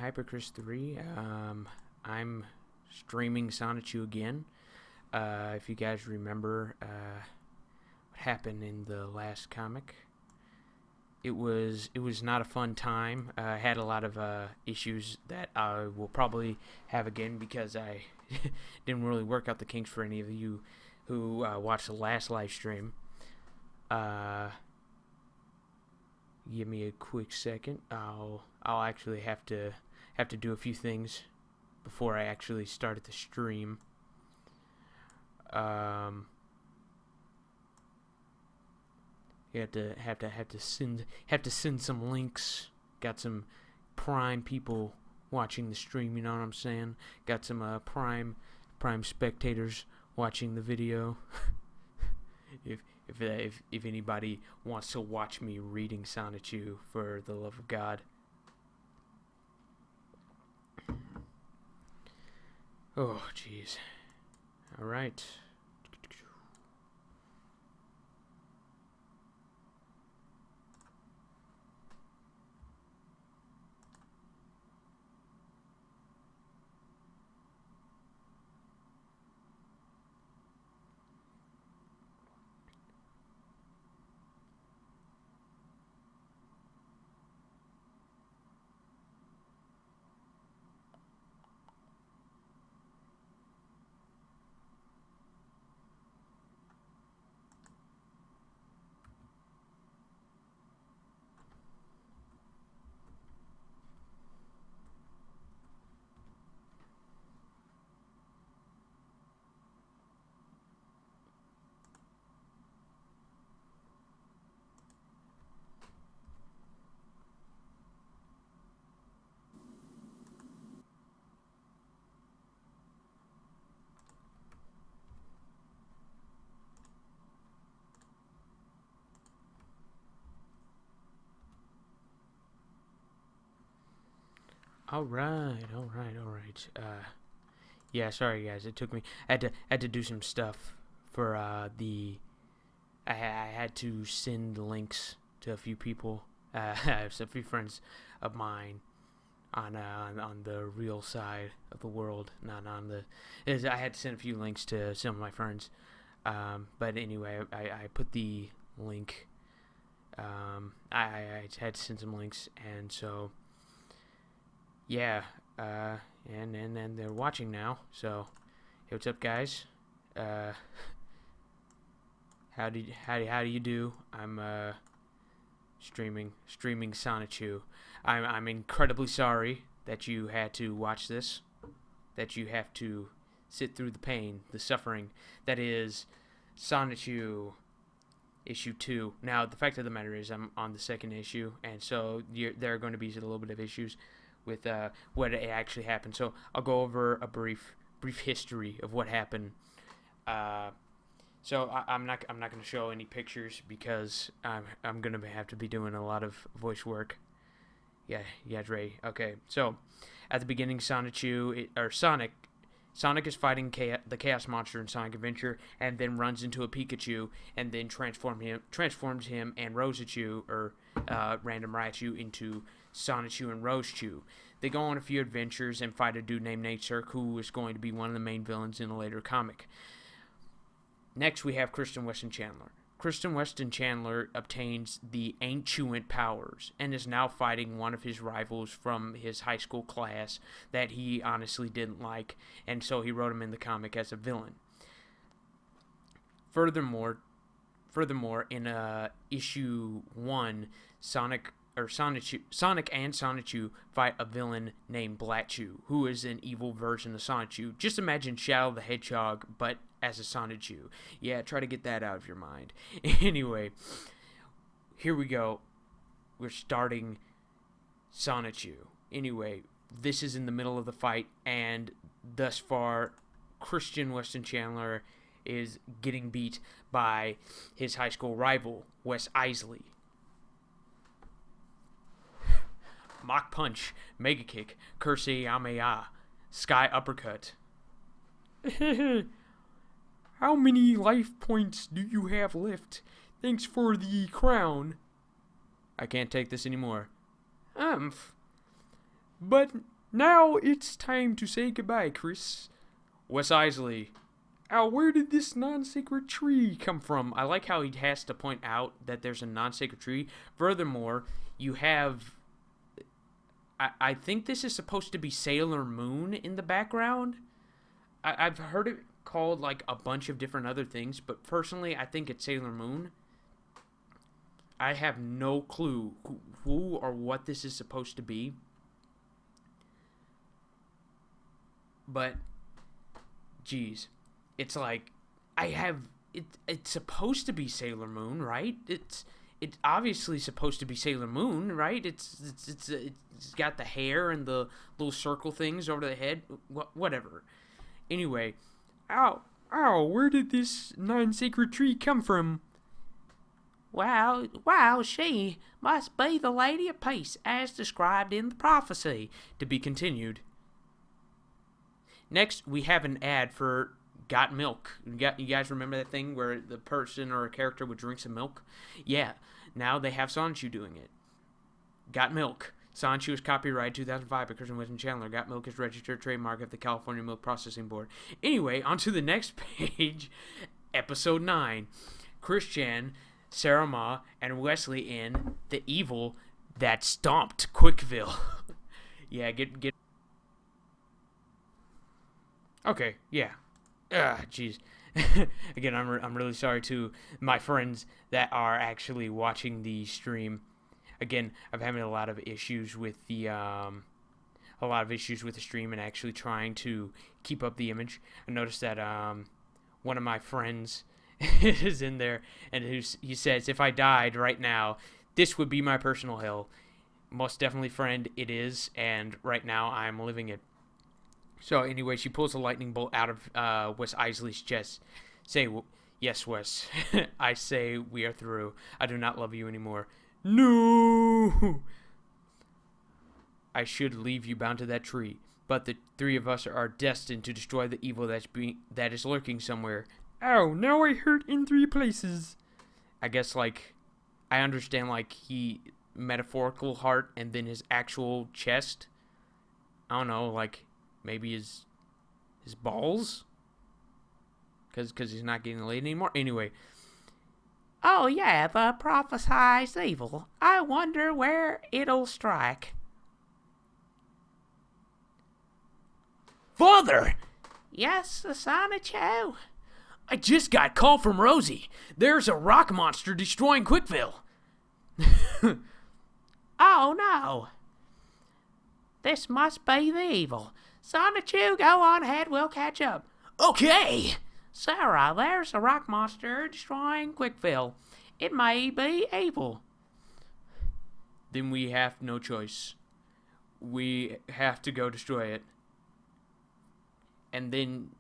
hyperchris3. I'm streaming Sonichu again. If you guys remember what happened in the last comic, it was not a fun time. I had a lot of issues that I will probably have again because I didn't really work out the kinks for any of you who watched the last live stream. Give me a quick second. I'll actually have to do a few things before I actually started the stream. You have to send some links. Got some Prime people watching the stream. You know what I'm saying? Got some Prime spectators watching the video. If anybody wants to watch me reading Sonichu, for the love of God. Oh, jeez. All right. All right. Yeah, sorry guys. It took me. I had to do some stuff for the. I had to send links to a few people. I have a few friends of mine on the real side of the world, not on the. I had to send a few links to some of my friends. But anyway, I put the link. I had to send some links, and so. Yeah, and they're watching now. So, hey, what's up, guys? How do you do? I'm streaming Sonichu. I'm incredibly sorry that you had to watch this. That you have to sit through the pain, the suffering that is Sonichu issue 2. Now, the fact of the matter is, I'm on the second issue, and so there are going to be a little bit of issues with what actually happened. So I'll go over a brief history of what happened. So I'm not going to show any pictures because I'm going to have to be doing a lot of voice work. Yeah, Dre. Okay, so at the beginning, Sonic is fighting the Chaos Monster in Sonic Adventure, and then runs into a Pikachu, and then transforms him and Roschu, or Random Raichu, into Sonichu and Roschu. They go on a few adventures and fight a dude named Nature, who is going to be one of the main villains in a later comic. Next, we have Kristen Weston Chandler. Kristen Weston Chandler obtains the Ancient powers and is now fighting one of his rivals from his high school class that he honestly didn't like, and so he wrote him in the comic as a villain. Furthermore, in issue 1, Sonic and Sonichu fight a villain named Blatchu, who is an evil version of Sonichu. Just imagine Shadow the Hedgehog, but as a Sonichu. Yeah, try to get that out of your mind. Anyway, here we go. We're starting Sonichu. Anyway, this is in the middle of the fight, and thus far, Kristen Weston Chandler is getting beat by his high school rival, Wes Isley. Mach Punch, Mega Kick, Curse Yamea, Sky Uppercut. How many life points do you have left? Thanks for the crown. I can't take this anymore. But now it's time to say goodbye, Chris. Wes Isley. Where did this non-sacred tree come from? I like how he has to point out that there's a non-sacred tree. Furthermore, you have... I think this is supposed to be Sailor Moon in the background. I've heard it called like a bunch of different other things, but personally, I think it's Sailor Moon. I have no clue who or what this is supposed to be. But, geez, it's like, it's supposed to be Sailor Moon, right? It's obviously supposed to be Sailor Moon, right? It's got the hair and the little circle things over the head, whatever. Anyway, where did this non-sacred tree come from? Well, she must be the Lady of Peace, as described in the prophecy. To be continued. Next, we have an ad for Got Milk. You guys remember that thing where the person or a character would drink some milk? Yeah, now they have Sonichu doing it. Got Milk. Sonichu is copyright 2005 by Christian Weston Chandler. Got Milk is registered trademark of the California Milk Processing Board. Anyway, on to the next page. Episode 9. Christian, Sarah Ma, and Wesley in The Evil That Stomped Quickville. Yeah, get... Okay, yeah. Jeez. Again, I'm really sorry to my friends that are actually watching the stream. Again, I'm having a lot of issues with the stream and actually trying to keep up the image. I noticed that one of my friends is in there, and he says, if I died right now, this would be my personal hell. Most definitely, friend, it is, and right now I'm living it. So anyway, she pulls a lightning bolt out of Wes Isley's chest. Say, yes, Wes. I say we are through. I do not love you anymore. No! I should leave you bound to that tree, but the three of us are destined to destroy the evil that is lurking somewhere. Oh, now I hurt in 3 places. I guess, like, I understand, like, he metaphorical heart and then his actual chest. I don't know, like, maybe his balls? Because he's not getting laid anymore? Anyway. Oh, yeah, the prophesized evil. I wonder where it'll strike. Father! Yes, Sonichu? I just got call from Rosie. There's a rock monster destroying Quickville. Oh, no. This must be the evil. Sonichu, go on ahead. We'll catch up. Okay. Sarah, there's a rock monster destroying Quickville. It may be evil. Then we have no choice. We have to go destroy it. And then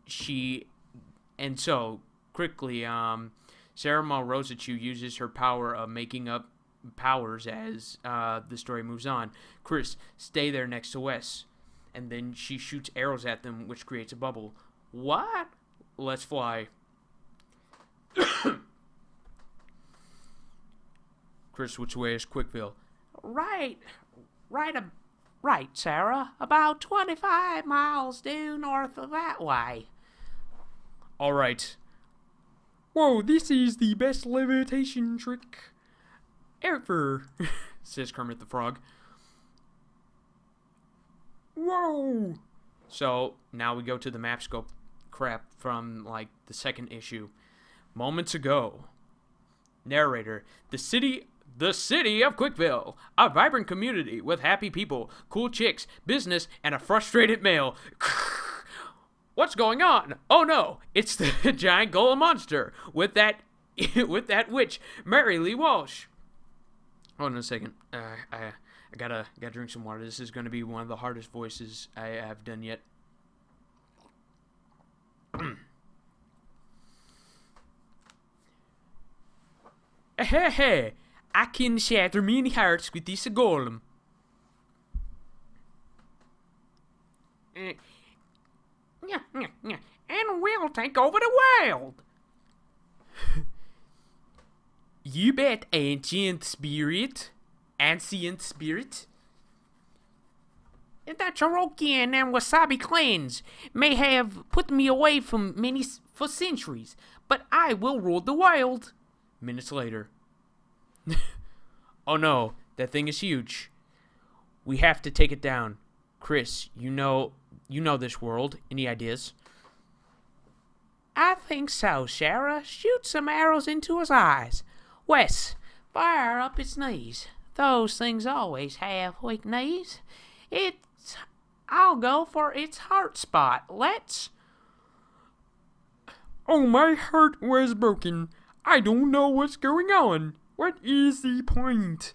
so, quickly, Sarah Malrosachu uses her power of making up powers as the story moves on. Chris, stay there next to Wes. And then she shoots arrows at them, which creates a bubble. What? Let's fly. Chris, which way is Quickville? Right, Sarah. About 25 miles due north of that way. All right. Whoa, this is the best levitation trick ever, says Kermit the Frog. Whoa! So, now we go to the map scope crap from, like, the second issue. Moments ago. Narrator, the city of Quickville, a vibrant community with happy people, cool chicks, business, and a frustrated male. What's going on? Oh no, it's the giant golem monster with that witch, Mary Lee Walsh. Hold on a second. I gotta drink some water. This is gonna be one of the hardest voices I have done yet. Hey, I can shatter many hearts with this golem. And we'll take over the world. You bet, ancient spirit. The Cherokee and Wasabi clans may have put me away from for centuries, but I will rule the world. Minutes later. Oh no, that thing is huge. We have to take it down. Chris, you know this world. Any ideas? I think so, Sarah. Shoot some arrows into his eyes. Wes, fire up its knees. Those things always have weak knees. I'll go for its heart spot. Let's... Oh, my heart was broken. I don't know what's going on. What is the point?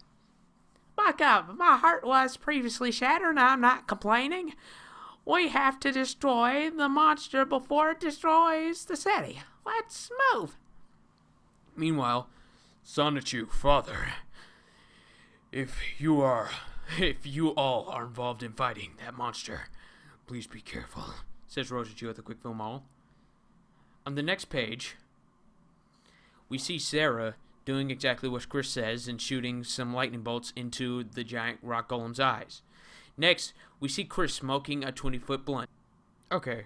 My God, my heart was previously shattered and I'm not complaining. We have to destroy the monster before it destroys the city. Let's move. Meanwhile, Sonichu, father, if you all are involved in fighting that monster, please be careful, says Rosachu at the Quick Film Mall. On the next page, we see Sarah doing exactly what Chris says and shooting some lightning bolts into the giant rock golem's eyes. Next, we see Chris smoking a 20-foot blunt. Okay.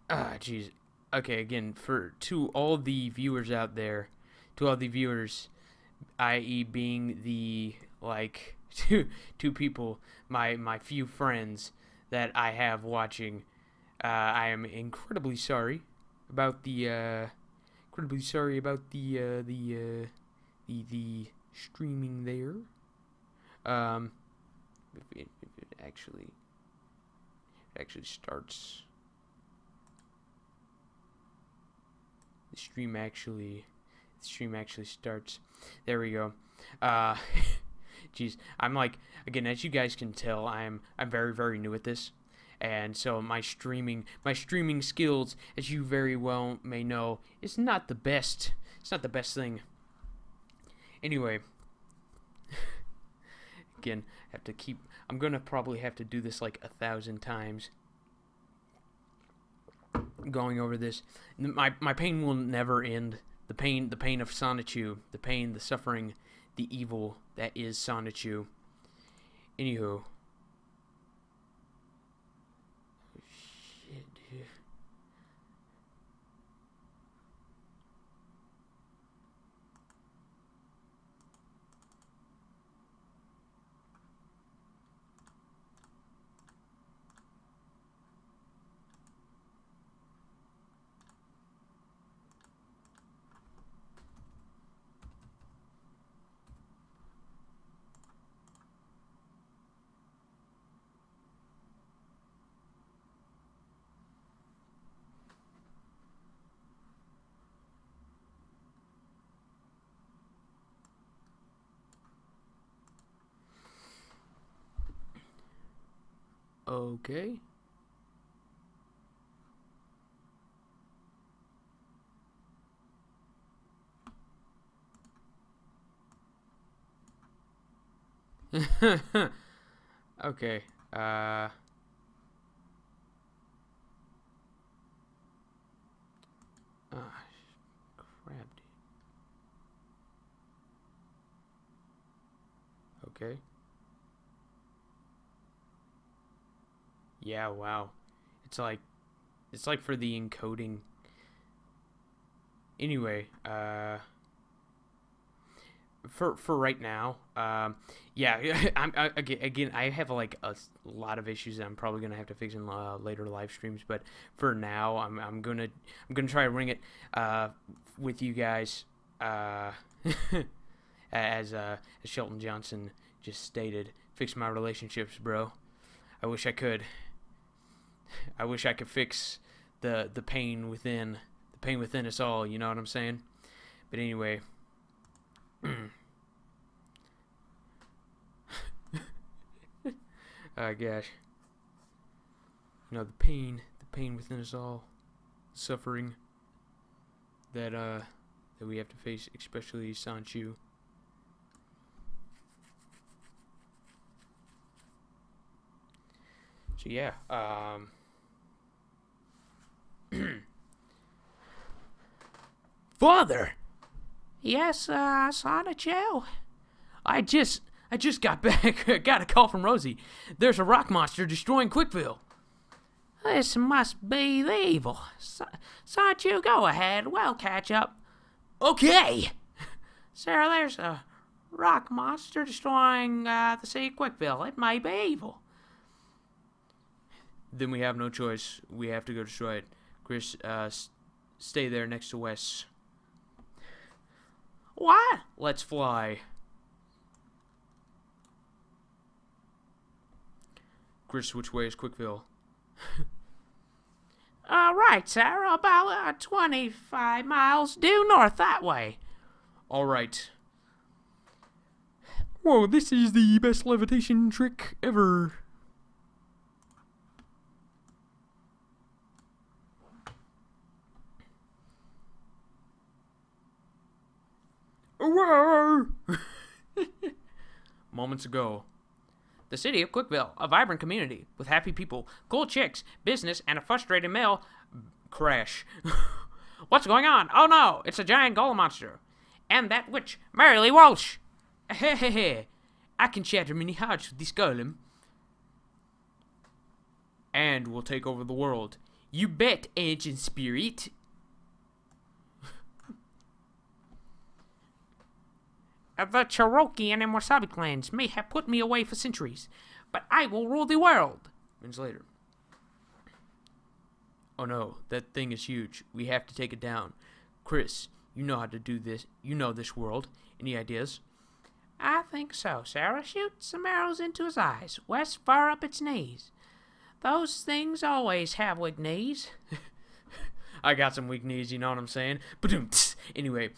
Jeez. Okay, again, to all the viewers out there, i.e. being the, two people, my few friends that I have watching, I am incredibly sorry about the streaming there. If it actually starts. The stream actually starts. There we go. Jeez, I'm again, as you guys can tell, I'm very, very new at this. And so my streaming skills, as you very well may know, is not the best. It's not the best thing. Anyway, again, I'm gonna probably have to do this 1,000 times. Going over this, my pain will never end. The pain of Sonichu, the suffering, the evil that is Sonichu. Anywho. Shit, dude. Okay. Okay. Ah, crap, dude. Okay. Yeah, wow. It's like for the encoding. Anyway, for right now, yeah, again, I have a lot of issues that I'm probably gonna have to fix in later live streams. But for now, I'm gonna try to ring it with you guys, as Shelton Johnson just stated, fix my relationships, bro. I wish I could. I wish I could fix the pain within us all. You know what I'm saying? But anyway. Gosh. You know, the pain within us all, suffering that we have to face, especially Sonichu. So yeah, Father. Yes, Sonichu. I just I just got back. Got a call from Rosie. There's a rock monster destroying Quickville. This must be the evil. Sonichu, go ahead. We'll catch up. Okay. Sarah, there's a rock monster destroying the city of Quickville. It may be evil. Then we have no choice. We have to go destroy it. Chris, stay there next to Wes. What? Let's fly. Chris, which way is Quickville? Right, Sarah. About 25 miles due north that way. All right. Whoa, this is the best levitation trick ever. Whoa! Moments ago. The city of Quickville, a vibrant community with happy people, cool chicks, business, and a frustrated male crash. What's going on? Oh no, it's a giant golem monster. And that witch, Marilee Walsh. Hehehe. I can shatter many hearts with this golem. And we'll take over the world. You bet, Ancient Spirit. The Cherokee and Wasabi clans may have put me away for centuries, but I will rule the world. Minutes later. Oh no, that thing is huge. We have to take it down. Chris, you know how to do this. You know this world. Any ideas? I think so, Sarah. Shoot some arrows into his eyes. Wes, fire up its knees. Those things always have weak knees. I got some weak knees, you know what I'm saying? Anyway.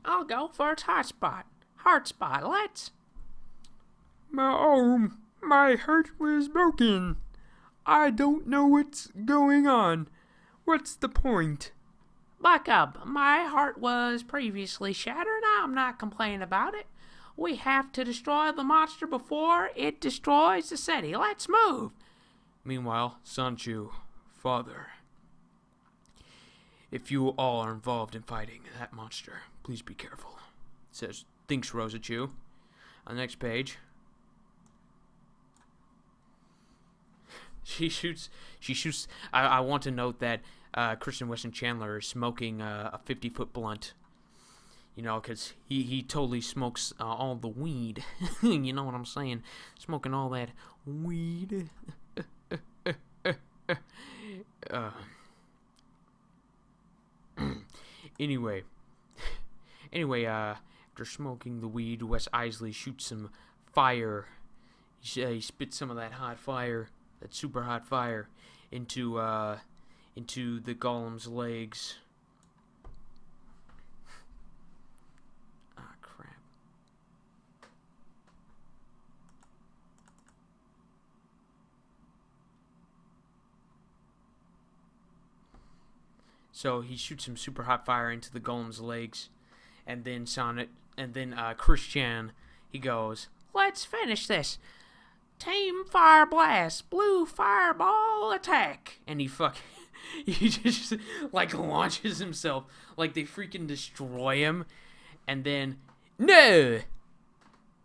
I'll go for its heart spot. Heart spot, let's. My heart was broken. I don't know what's going on. What's the point? Back up. My heart was previously shattered. I'm not complaining about it. We have to destroy the monster before it destroys the city. Let's move. Meanwhile, Sonichu, father, if you all are involved in fighting that monster, please be careful. Thinks Sonichu. On the next page, she shoots. I want to note that Kristen Weston Chandler is smoking a 50-foot blunt. You know, because he totally smokes all the weed. You know what I'm saying? Smoking all that weed. Anyway, after smoking the weed, Wes Isley shoots some fire. He spits some of that hot fire, that super hot fire, into the golem's legs. Ah, crap. So he shoots some super hot fire into the golem's legs, and then Christian, he goes, "Let's finish this. Team Fire Blast, Blue Fireball Attack," and he just like launches himself, like they freaking destroy him, and then no,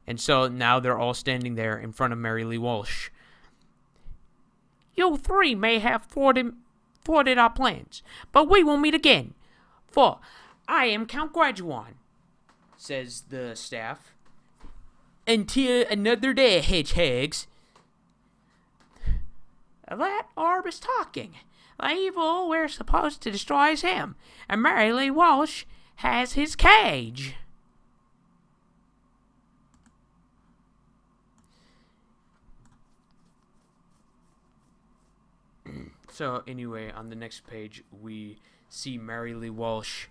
and so now they're all standing there in front of Marilee Walsh. You three may have thwarted our plans, but we will meet again. For I am Count Graduan, says the staff. Until another day, hedgehogs. That orb is talking. The evil we're supposed to destroy is him, and Marilee Walsh has his cage. So anyway, on the next page, we see Marilee Walsh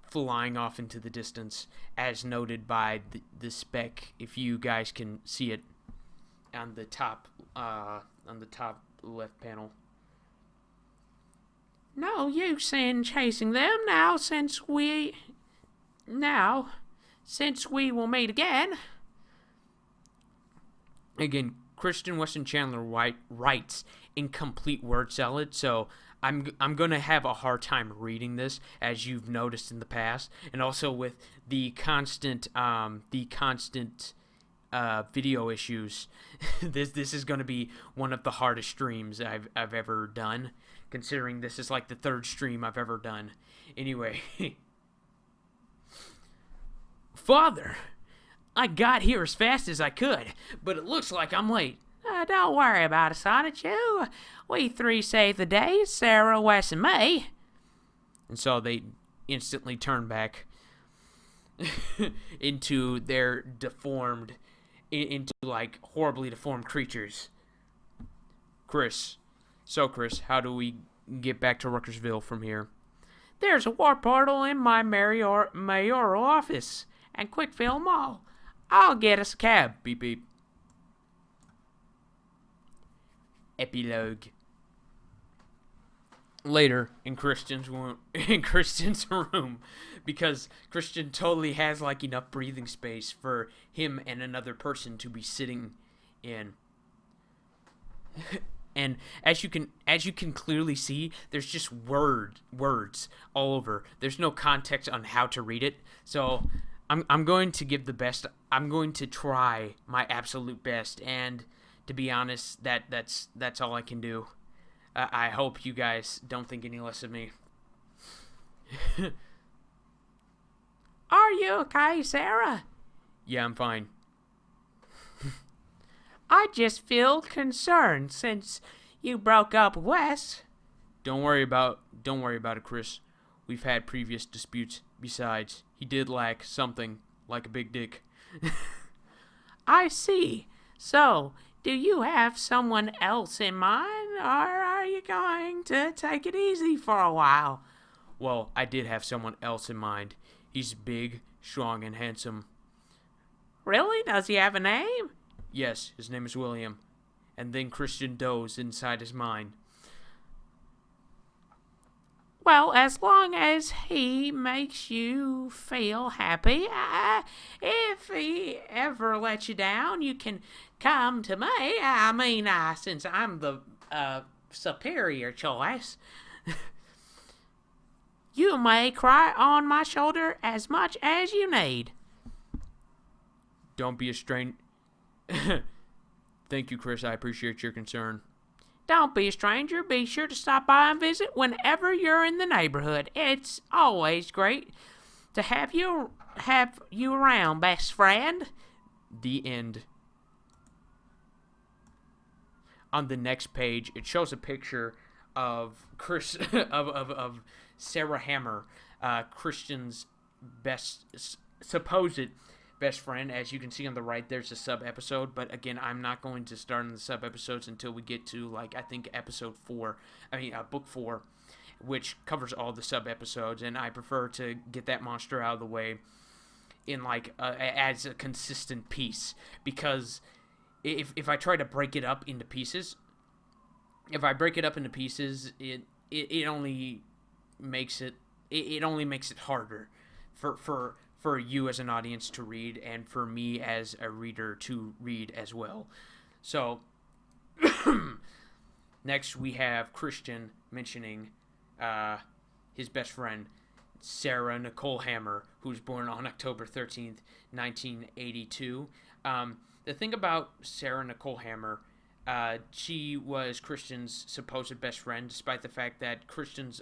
flying off into the distance, as noted by the spec. If you guys can see it on the top left panel. No use in chasing them now, since we will meet again. Again, Kristen Weston Chandler writes in complete word salad, so I'm gonna have a hard time reading this, as you've noticed in the past, and also with the constant video issues. This is gonna be one of the hardest streams I've ever done, considering this is like the third stream I've ever done. Anyway, Father, I got here as fast as I could, but it looks like I'm late. Don't worry about it, Sonichu. We three saved the day, Sarah, Wes, and me. And so they instantly turn back into their into like horribly deformed creatures. Chris, how do we get back to Ruckersville from here? There's a warp portal in my mayoral office and Quickfield Mall. I'll get us a cab. Beep beep. Epilogue. Later in Christian's room, because Christian totally has like enough breathing space for him and another person to be sitting in. And as you can clearly see, there's just words all over. There's no context on how to read it. So I'm going to give the best. I'm going to try my absolute best, and to be honest, that's all I can do. I hope you guys don't think any less of me. Are you okay, Sarah? Yeah, I'm fine. I just feel concerned since you broke up with Wes. Don't worry about it, Chris. We've had previous disputes. Besides, he did lack something like a big dick. I see. So, do you have someone else in mind, or are you going to take it easy for a while? Well, I did have someone else in mind. He's big, strong, and handsome. Really? Does he have a name? Yes, his name is William. And then Christian dozed inside his mind. Well, as long as he makes you feel happy, if he ever lets you down, you can come to me. I mean, since I'm the superior choice. You may cry on my shoulder as much as you need. Don't be a stranger. Thank you, Chris. I appreciate your concern. Don't be a stranger. Be sure to stop by and visit whenever you're in the neighborhood. It's always great to have you around, best friend. The end. On the next page, it shows a picture of of Sarah Hammer, Christian's supposed best friend. As you can see on the right, there's a sub episode, but again, I'm not going to start on the sub episodes until we get to I think book 4, which covers all the sub episodes, and I prefer to get that monster out of the way in as a consistent piece, because if I try to break it up into pieces, it only makes it harder for you as an audience to read, and for me as a reader to read as well. So, next we have Christian mentioning his best friend, Sarah Nicole Hammer, who was born on October 13th, 1982. The thing about Sarah Nicole Hammer, she was Christian's supposed best friend, despite the fact that Christian's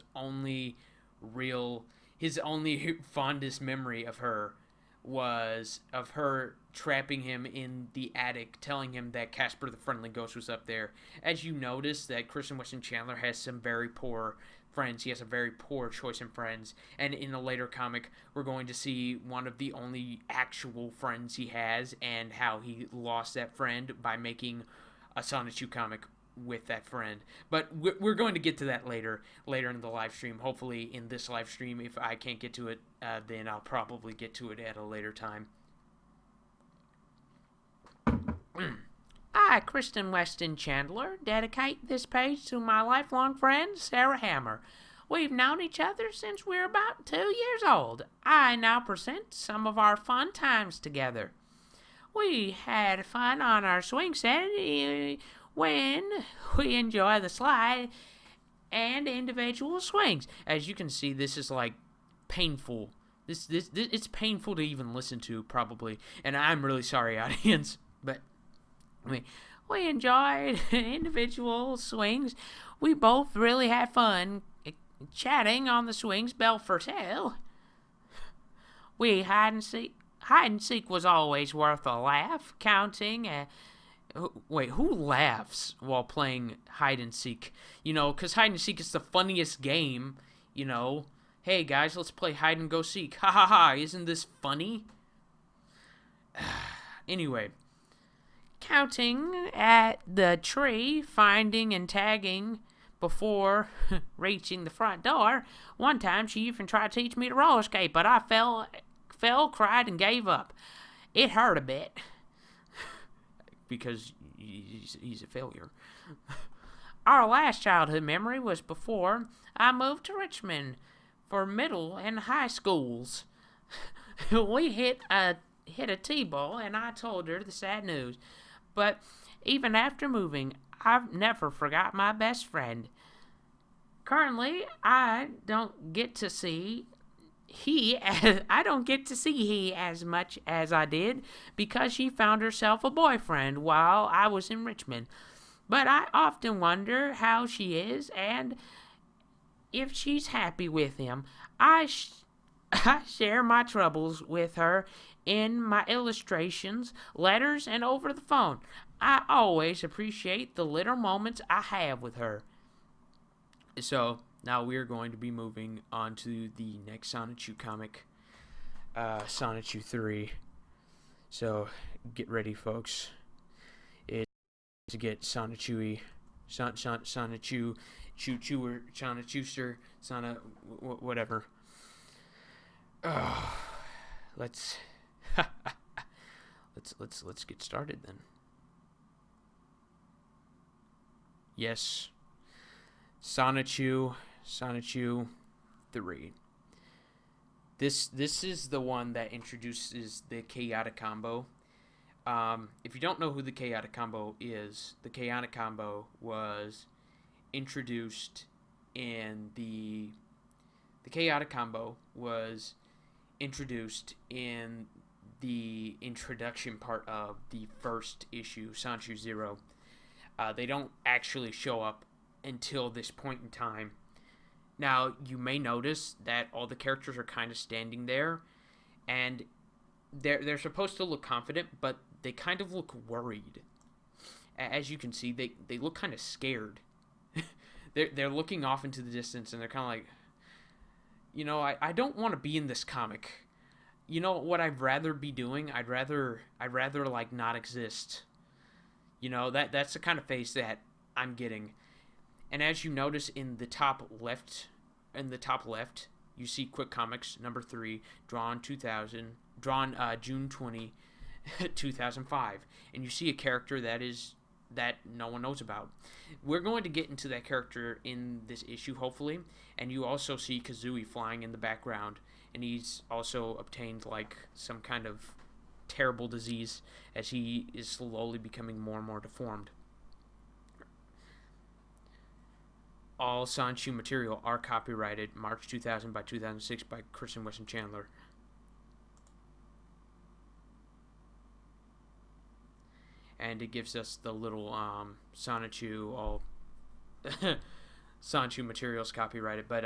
his only fondest memory of her was of her trapping him in the attic, telling him that Casper the Friendly Ghost was up there. As you notice, that Kristen Weston Chandler has some very poor friends. He has a very poor choice in friends. And in a later comic, we're going to see one of the only actual friends he has, and how he lost that friend by making a Sonichu comic with that friend. But we're going to get to that later in the live stream. Hopefully in this live stream. If I can't get to it, then I'll probably get to it at a later time. I, Kristen Weston Chandler, dedicate this page to my lifelong friend, Sarah Hammer. We've known each other since we were about 2 years old. I now present some of our fun times together. We had fun on our swing set when we enjoy the slide and individual swings. As you can see, this is like painful. This it's painful to even listen to, probably. And I'm really sorry, audience. But I mean, we enjoyed individual swings. We both really had fun chatting on the swings, bell for tail. We hide and seek. Hide and seek was always worth a laugh. Counting. Wait, who laughs while playing hide and seek? Because hide and seek is the funniest game. Hey guys, let's play hide and go seek. Ha ha ha! Isn't this funny? Anyway. Counting at the tree, finding and tagging before reaching the front door. One time she even tried to teach me to roller skate, but I fell, cried, and gave up. It hurt a bit. Because he's a failure. Our last childhood memory was before I moved to Richmond for middle and high schools. We hit a T-ball, and I told her the sad news. But even after moving, I've never forgot my best friend. Currently, I don't get to see he as much as I did because she found herself a boyfriend while I was in Richmond. But I often wonder how she is and if she's happy with him. I share my troubles with her in my illustrations, letters, and over the phone. I always appreciate the little moments I have with her. So, now we're going to be moving on to the next Sonichu comic, Sonichu 3. So, get ready, folks. It's to get Sonichu-y, Sonichu, Choo-Chewer, Sonichuster, whatever. Let's get started then. Yes. Sonichu 3. This is the one that introduces the chaotic combo. If you don't know who the chaotic combo is, the chaotic combo was introduced in the chaotic combo was introduced in the introduction part of the first issue, Sonichu 0. They don't actually show up until this point in time. Now, you may notice that all the characters are kind of standing there, and they're supposed to look confident, but they kind of look worried. As you can see, they look kind of scared. They're looking off into the distance, and they're kind of like, I don't want to be in this comic. You know what I'd rather be doing? I'd rather like not exist. That's the kind of face that I'm getting. And as you notice in the top left, you see Quick Comics number 3, drawn June 20, 2005, and you see a character that no one knows about. We're going to get into that character in this issue, hopefully, and you also see Kazooie flying in the background, and he's also obtained like some kind of terrible disease as he is slowly becoming more and more deformed. All Sonichu material are copyrighted March 2000 by 2006 by Chris and Weston Chandler. And it gives us the little Sonichu, all Sonichu materials copyrighted, but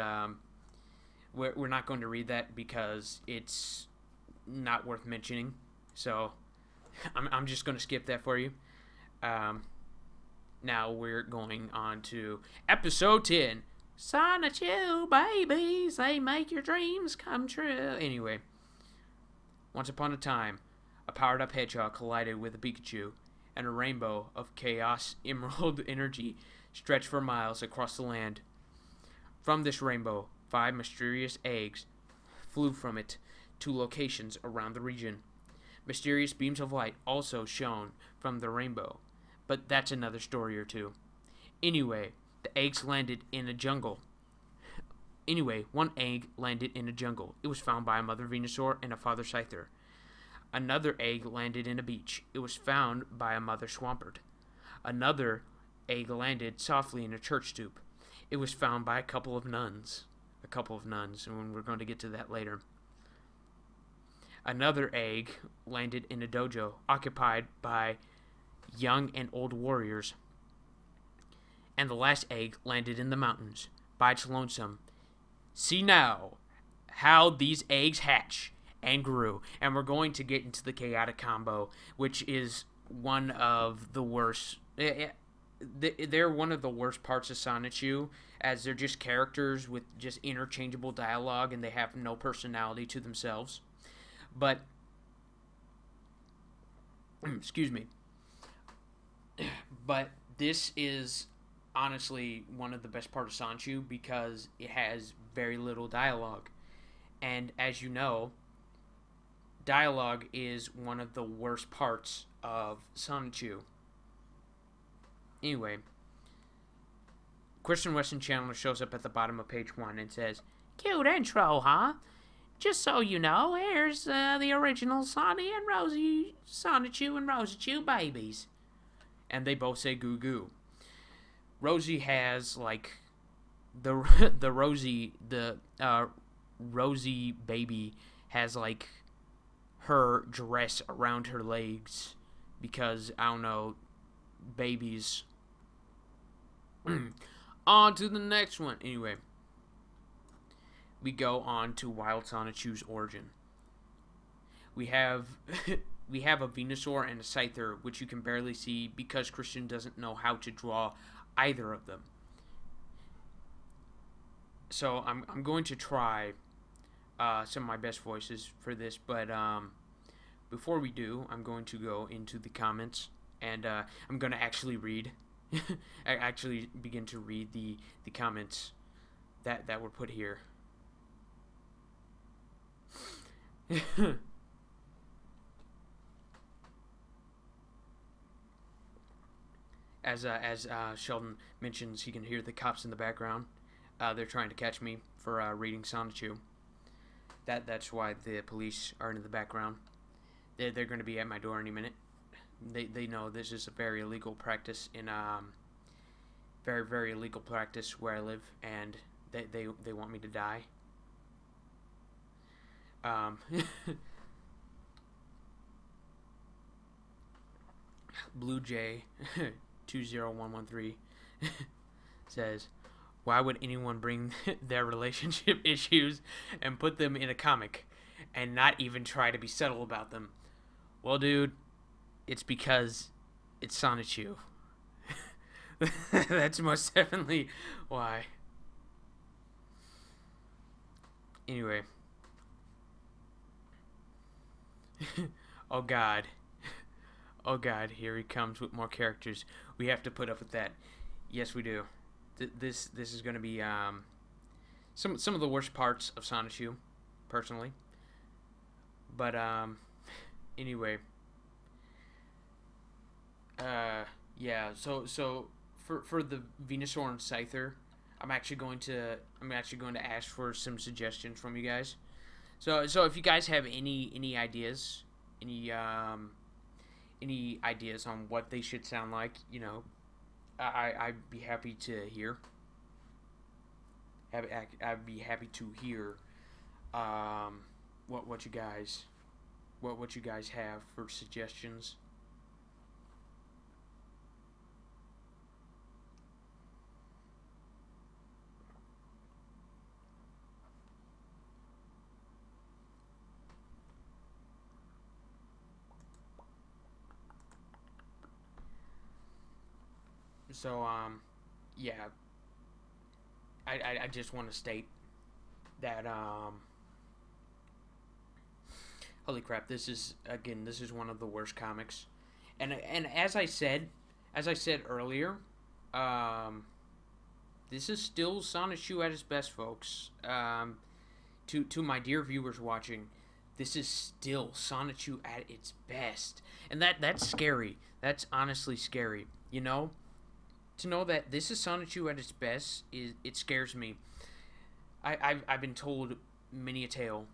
we're not going to read that because it's not worth mentioning. So I'm just going to skip that for you. Now we're going on to episode 10. Sonichu babies, they make your dreams come true. Anyway, once upon a time, a powered-up hedgehog collided with a Pikachu, and a rainbow of chaos emerald energy stretched for miles across the land. From this rainbow, 5 mysterious eggs flew from it to locations around the region. Mysterious beams of light also shone from the rainbow, but that's another story or two. Anyway, the eggs landed in a jungle. One egg landed in a jungle. It was found by a mother Venusaur and a father Scyther. Another egg landed in a beach. It was found by a mother swampert. Another egg landed softly in a church stoop. It was found by a couple of nuns. And we're going to get to that later. Another egg landed in a dojo occupied by young and old warriors. And the last egg landed in the mountains by its lonesome. See now how these eggs hatch and grew. And we're going to get into the chaotic combo, which is one of the worst. They're one of the worst parts of Sonichu, as they're just characters with just interchangeable dialogue and they have no personality to themselves. But, excuse me. But this is honestly one of the best parts of Sonichu because it has very little dialogue. And as you know, dialogue is one of the worst parts of Sonichu. Anyway, Christian Weston Chandler shows up at the bottom of page 1 and says, "Cute intro, huh? Just so you know, here's the original Sonny and Rosie, Sonichu and Rosiechu babies." And they both say goo goo. Rosie has like the Rosie baby has like her dress around her legs because I don't know, babies. On to the next one. Anyway, we go on to Wild Sonichu's origin. We have we have a Venusaur and a Scyther, which you can barely see because Christian doesn't know how to draw either of them. So I'm going to try some of my best voices for this, but before we do, I'm going to go into the comments and I'm going to actually read. I actually begin to read the comments that were put here. As Sheldon mentions, he can hear the cops in the background. They're trying to catch me for reading Sonichu. That's why the police are in the background. They're going to be at my door any minute. They know this is a very illegal practice in very, very illegal practice where I live, and they want me to die. Blue Jay 20113 says, "Why would anyone bring their relationship issues and put them in a comic and not even try to be subtle about them?" Well, dude, it's because it's Sonichu. That's most definitely why. Anyway. Oh God. Oh God, here he comes with more characters. We have to put up with that. Yes, we do. This is going to be some of the worst parts of Sonichu, personally. But anyway. Yeah. So for the Venusaur and Scyther, I'm actually going to ask for some suggestions from you guys. So if you guys have any ideas, any ideas on what they should sound like, you know, I'd be happy to hear. I'd be happy to hear what you guys have for suggestions. So, yeah, I just want to state that, holy crap, this is one of the worst comics, and as I said earlier, this is still Sonichu at his best, folks. To my dear viewers watching, this is still Sonichu at its best, and that's scary. That's honestly scary, you know. To know that this is Sonichu at its best, it scares me. I've been told many a tale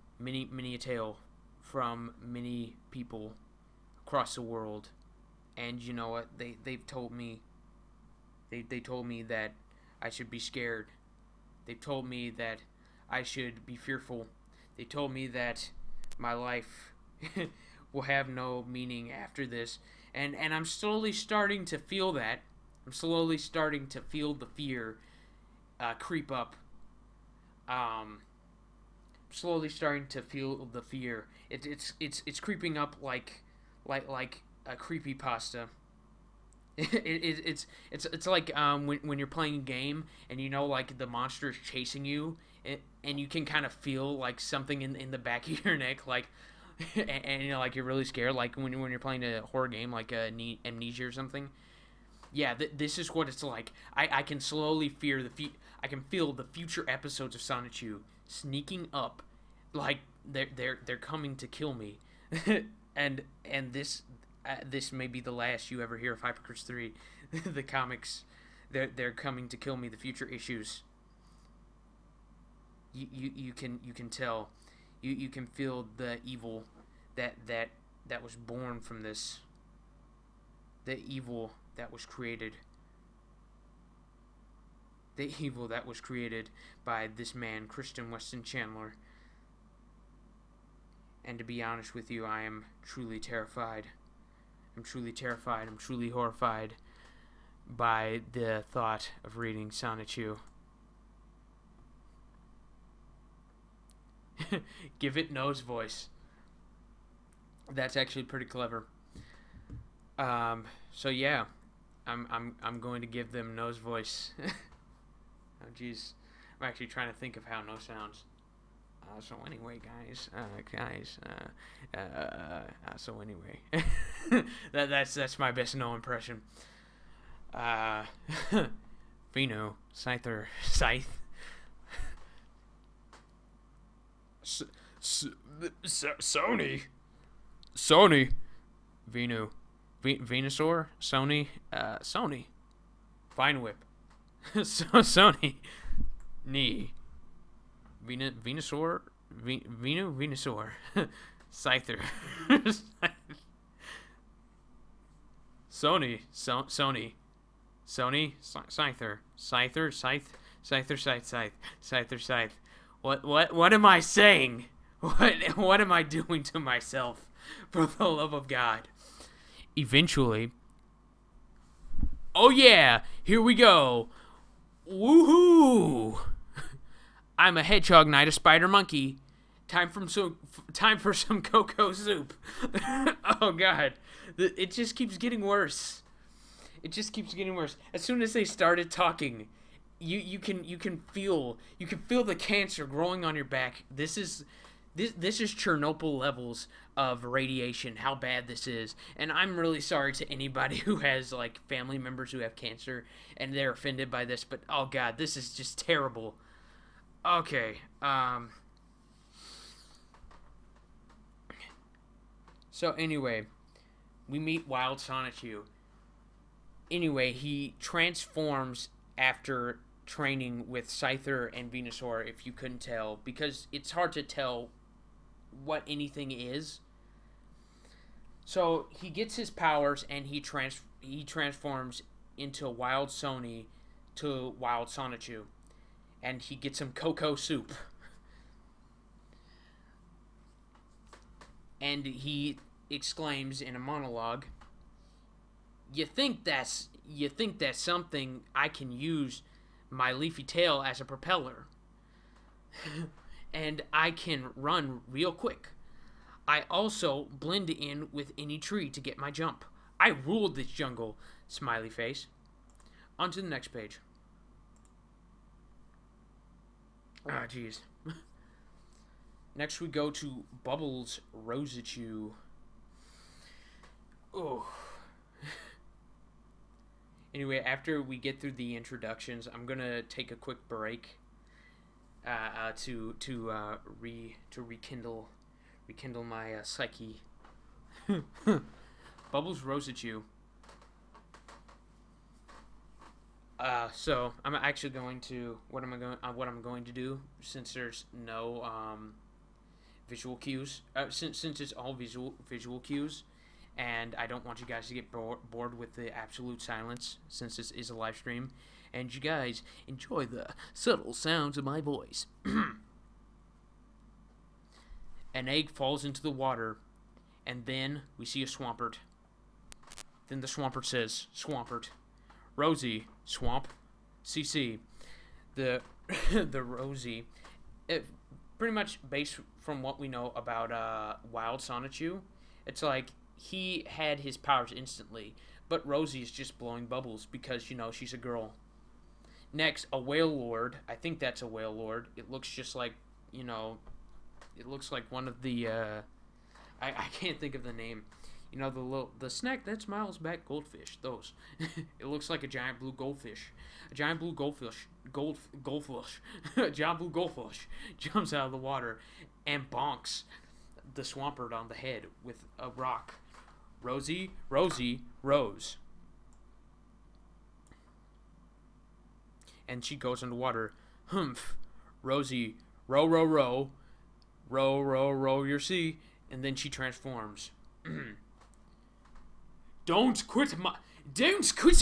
from many people across the world, and you know what? They've told me. They told me that I should be scared. They told me that I should be fearful. They told me that my life will have no meaning after this. And I'm slowly starting to feel that. I'm slowly starting to feel the fear creep up. Slowly starting to feel the fear. It's creeping up like a creepypasta. It's like when you're playing a game and you know like the monster is chasing you, and you can kind of feel like something in the back of your neck, like and you know like you're really scared, like when you're playing a horror game like Amnesia or something. Yeah, this is what it's like. I can slowly fear I can feel the future episodes of Sonichu sneaking up, like they're coming to kill me, and this may be the last you ever hear of hyperchris3. The comics, they're coming to kill me. The future issues. You can tell, you can feel the evil that was born from this. The evil that was created. The evil that was created by this man, Christian Weston Chandler. And to be honest with you, I am truly terrified. I'm truly terrified. I'm truly horrified by the thought of reading Sonichu. Give it nose voice. That's actually pretty clever. So yeah, I'm going to give them nose voice. Oh jeez, I'm actually trying to think of how no sounds. So anyway, guys, so anyway, that's my best no impression. Vino, Scyther, Scythe. Sony, Vino, Venusaur, Sony, Vine Whip, Sony, Knee. Venusaur, Venusaur, Scyther, Scyther, Scyther. What am I saying? What am I doing to myself? For the love of God. Eventually. Oh yeah, here we go. Woohoo! I'm a hedgehog, not a spider monkey. Time for some cocoa soup. Oh God, it just keeps getting worse. It just keeps getting worse. As soon as they started talking, you can feel the cancer growing on your back. This is Chernobyl levels of radiation. How bad this is, and I'm really sorry to anybody who has like family members who have cancer and they're offended by this. But oh God, this is just terrible. Okay, so anyway, we meet Wild Sonichu. Anyway, he transforms after training with Scyther and Venusaur, if you couldn't tell, because it's hard to tell what anything is. So he gets his powers and he transforms into Wild Sony to Wild Sonichu. And he gets some cocoa soup. And he exclaims in a monologue, You think that's something I can use my leafy tail as a propeller. And I can run real quick. I also blend in with any tree to get my jump. I ruled this jungle, smiley face. On to the next page. Ah, jeez. Next we go to Bubbles Rosichu. Oh. Anyway, after we get through the introductions, I'm gonna take a quick break to rekindle my psyche. Bubbles Rosichu. So I'm actually going to what I'm going to do, since there's no visual cues. Since it's all visual cues, and I don't want you guys to get bored with the absolute silence, since this is a live stream, and you guys enjoy the subtle sounds of my voice. An egg falls into the water, and then we see a Swampert. Then the Swampert says, Swampert, Rosie, Swamp, CC. The Rosie, pretty much based from what we know about Wild Sonichu, it's like he had his powers instantly, but Rosie is just blowing bubbles because, she's a girl. Next, a Whale Lord. I think that's a Whale Lord. It looks just like, it looks like one of the, I can't think of the name. The snack that smiles back goldfish. Those. It looks like a giant blue goldfish. A giant blue goldfish. Goldfish. A giant blue goldfish jumps out of the water and bonks the Swampert on the head with a rock. Rosie, Rose. And she goes underwater. Humph. Rosie, row, row, row. Row, row, row your sea. And then she transforms. Don't quit,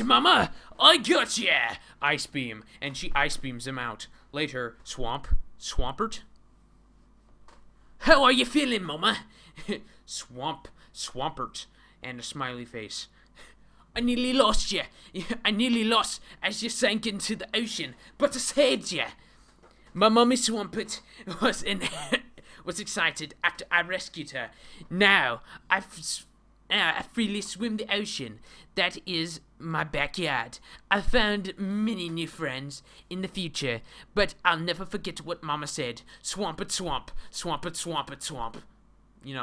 Mama! I got ya! Ice beam, and she ice beams him out. Later, Swampert. How are you feeling, Mama? Swampert, and a smiley face. I nearly lost you. I nearly lost as you sank into the ocean, but I saved you. My mummy Swampert was excited after I rescued her. Now I freely swim the ocean. That is my backyard. I found many new friends in the future, but I'll never forget what Mama said. Swampert, swamp. Swampert, Swampert, swamp.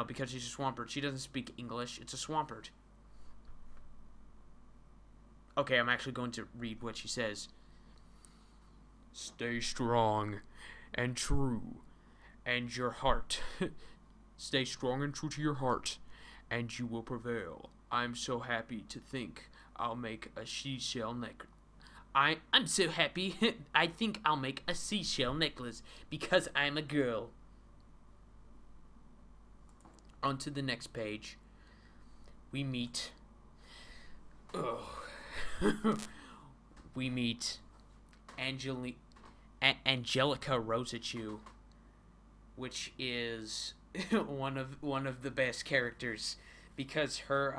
Because she's a Swampert. She doesn't speak English. It's a Swampert. Okay, I'm actually going to read what she says. Stay strong and true, and your heart. Stay strong and true to your heart, and you will prevail. I'm so happy to think I'll make a seashell necklace. I'm so happy. I think I'll make a seashell necklace because I'm a girl. On to the next page. We meet. We meet Angelica Rosachu, which is one of the best characters, because her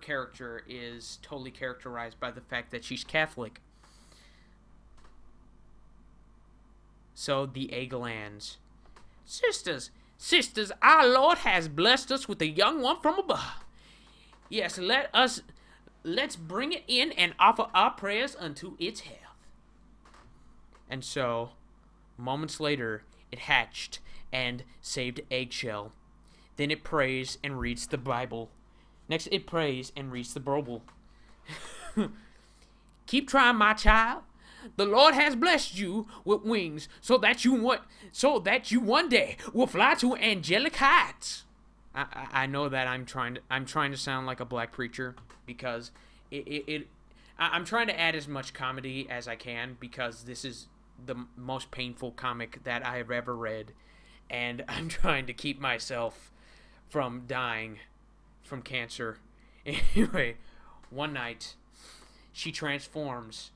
character is totally characterized by the fact that she's Catholic. So the egg lands. Sisters, our Lord has blessed us with a young one from above. Yes, let's bring it in and offer our prayers unto its health. And so, moments later, it hatched and saved eggshell. Then it prays and reads the Bible. Next, it prays and reads the Bible. Keep trying, my child. The Lord has blessed you with wings so that you one day will fly to angelic heights. I know that I'm trying to sound like a black preacher because I'm trying to add as much comedy as I can because this is the most painful comic that I have ever read, and I'm trying to keep myself from dying from cancer. Anyway, one night she transforms.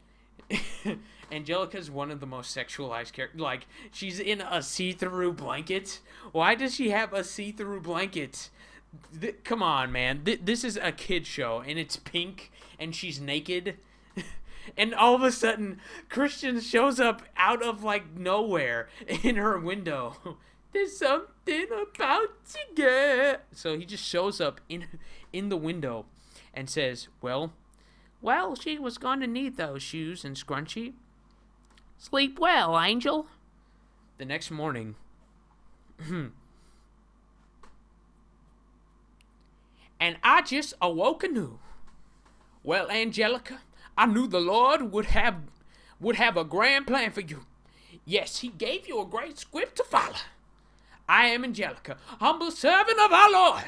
Angelica's one of the most sexualized characters. Like, she's in a see-through blanket. Why does she have a see-through blanket? Come on, man. This is a kid show, and it's pink, and she's naked. And all of a sudden, Christian shows up out of, nowhere in her window. There's something about to get. So he just shows up in the window and says, Well, she was going to need those shoes and scrunchie. Sleep well, Angel. The next morning, and I just awoke anew. Well, Angelica, I knew the Lord would have a grand plan for you. Yes, he gave you a great script to follow. I am Angelica, humble servant of our Lord.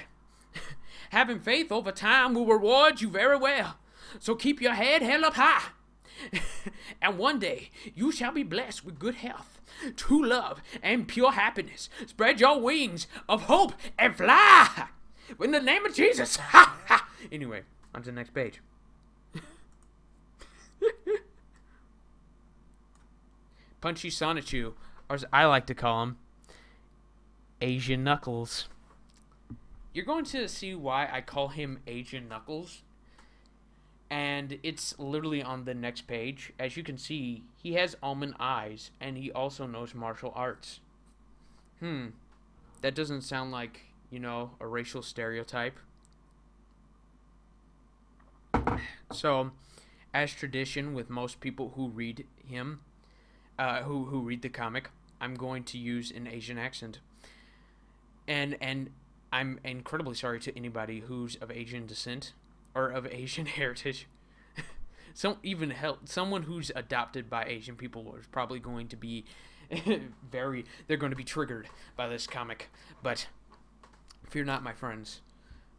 Having faith over time will reward you very well. So keep your head held up high. And one day you shall be blessed with good health, true love, and pure happiness. Spread your wings of hope and fly in the name of Jesus. Anyway, on to the next page. Punchy Sonichu, or as I like to call him, Asian Knuckles. You're going to see why I call him Asian Knuckles. And it's literally on the next page. As you can see, he has almond eyes, and he also knows martial arts. That doesn't sound like, a racial stereotype. So, as tradition with most people who read him, who read the comic, I'm going to use an Asian accent. And I'm incredibly sorry to anybody who's of Asian descent or of Asian heritage. Someone who's adopted by Asian people is probably going to be they're going to be triggered by this comic. But fear not, my friends,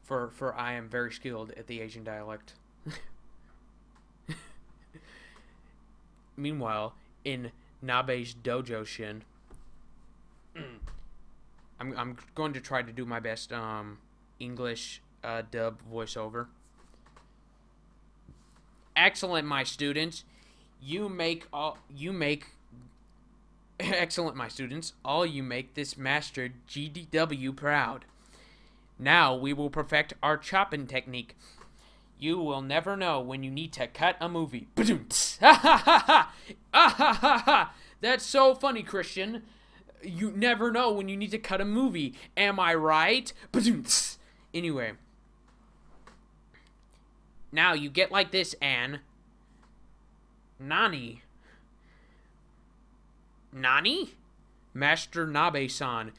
for I am very skilled at the Asian dialect. Meanwhile, in Nabe's dojo shin, I'm going to try to do my best English dub voiceover. Excellent, my students. Excellent, my students. All you make this master GDW proud. Now we will perfect our chopping technique. You will never know when you need to cut a movie. That's so funny, Christian. You never know when you need to cut a movie. Am I right? Anyway. Now you get like this, Anne. Nani? Master Nabe-san.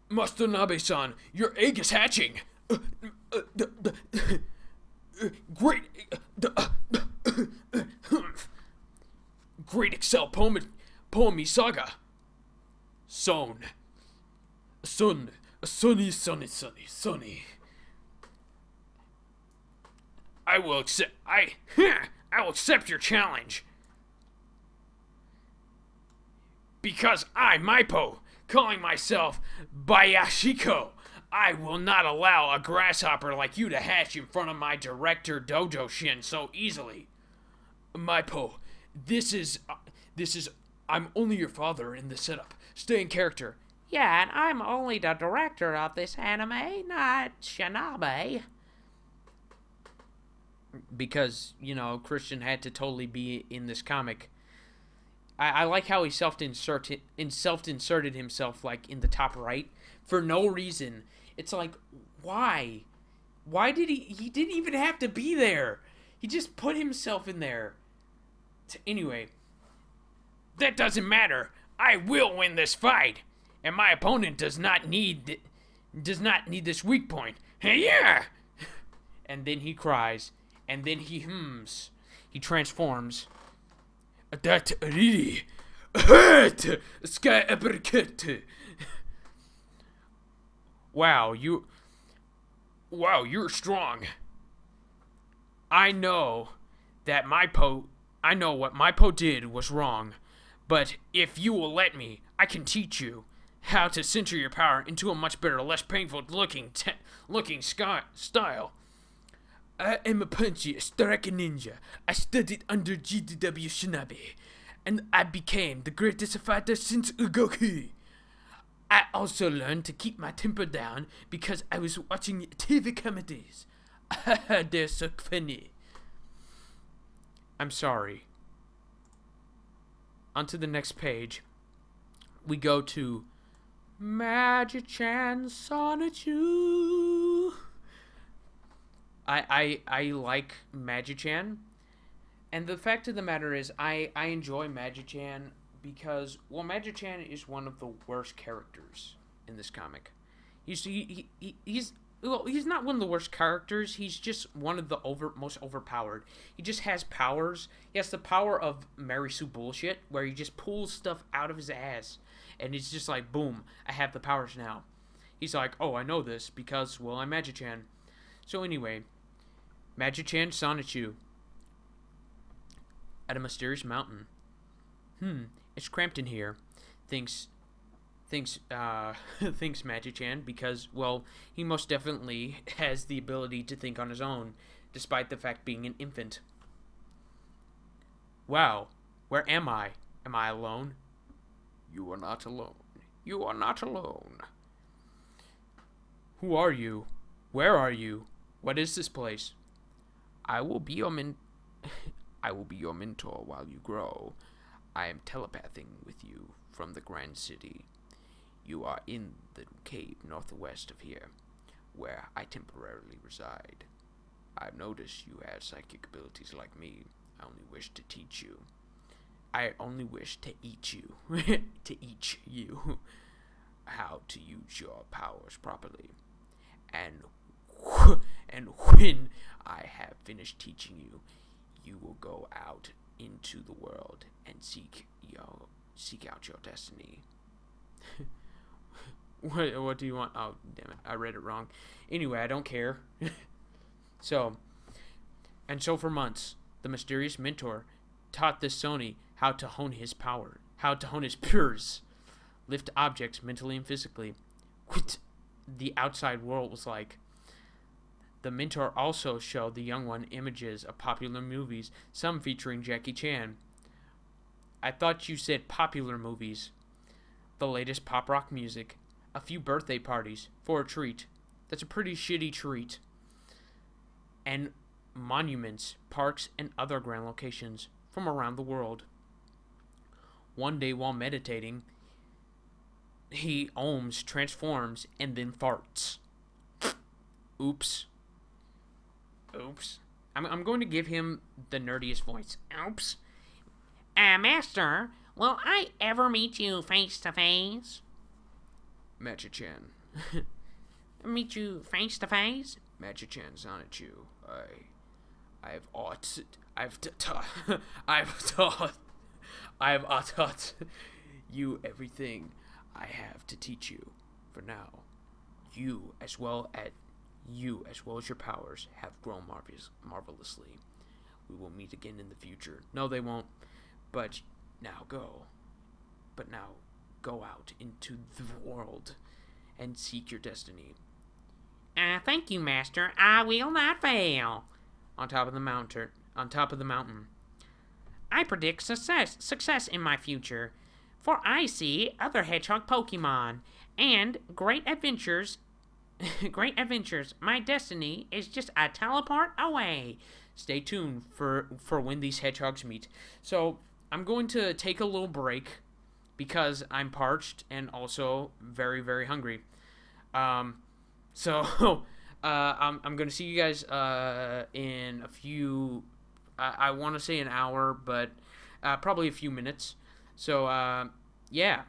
Master Nabe-san, your egg is hatching. Great. Great Excel Poemy Saga. Son. Sonny. I will accept your challenge. Because I, Maipo, calling myself Bayashiko, I will not allow a grasshopper like you to hatch in front of my director dojo shin so easily. Maipo, this is I'm only your father in the setup. Stay in character. Yeah, and I'm only the director of this anime, not Shinabe. Because, Christian had to totally be in this comic. I like how he self-inserted himself, like, in the top right, for no reason. It's like, why? Why did he didn't even have to be there. He just put himself in there. Anyway, that doesn't matter. I will win this fight. And my opponent does not need this weak point. Hey, yeah! And then he cries. And then he hums. He transforms. That really hurt. Sky uppercut. Wow, you're strong. I know what Maipo did was wrong. But if you will let me, I can teach you how to center your power into a much better, less painful looking style. I am a punchy, striking ninja. I studied under GDW Shinabe, and I became the greatest fighter since Ugoku. I also learned to keep my temper down because I was watching TV comedies. They're so funny. I'm sorry. On to the next page. We go to Magic-chan Sonichu. I like Magic-chan, and the fact of the matter is I enjoy Magic-chan because, well, Magic-chan is one of the worst characters in this comic. He's not one of the worst characters. He's just one of the most overpowered. He just has powers. He has the power of Mary Sue bullshit, where he just pulls stuff out of his ass, and it's just like, boom, I have the powers now. He's like, oh, I know this because, well, I'm Magic-chan. So anyway, Magic-chan Sonichu. at a mysterious mountain. It's cramped in here, thinks thinks Magic-chan, because, well, he most definitely has the ability to think on his own, despite the fact being an infant. Wow, where am I? Am I alone? You are not alone. You are not alone. Who are you? Where are you? What is this place? I will be your I will be your mentor while you grow. I am telepathing with you from the Grand City. You are in the cave northwest of here, where I temporarily reside. I've noticed you have psychic abilities like me. I only wish to teach you. I only wish to eat you. to eat you. How to use your powers properly. And when I have finished teaching you, you will go out into the world and seek out your destiny. What do you want? Oh, damn it. I read it wrong. Anyway, I don't care. So for months, the mysterious mentor taught this Sony how to hone his power, how to hone his powers, lift objects mentally and physically. What the outside world was like. The mentor also showed the young one images of popular movies, some featuring Jackie Chan. I thought you said popular movies. The latest pop rock music, a few birthday parties for a treat. That's a pretty shitty treat. And monuments, parks, and other grand locations from around the world. One day while meditating, he ohms, transforms, and then farts. Oops. I'm going to give him the nerdiest voice. Oops. Master, will I ever meet you face to face? Magic-chan. Meet you face to face? Magic-chan, Sonichu. I've taught you everything I have to teach you. For now, you as well as your powers have grown marvelously. We will meet again in the future. No, they won't. But now go out into the world and seek your destiny. Thank you, Master. I will not fail. On top of the mountain. I predict success in my future, for I see other hedgehog Pokemon and great adventures. My destiny is just a teleport away. Stay tuned for when these hedgehogs meet. So I'm going to take a little break because I'm parched and also very, very hungry. So I'm going to see you guys in a few. I want to say an hour, but probably a few minutes. So yeah,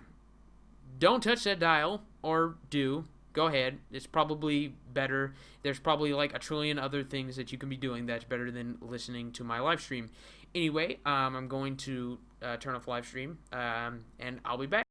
don't touch that dial, or do. Go ahead. It's probably better. There's probably like a trillion other things that you can be doing that's better than listening to my live stream. Anyway, I'm going to turn off live stream, and I'll be back.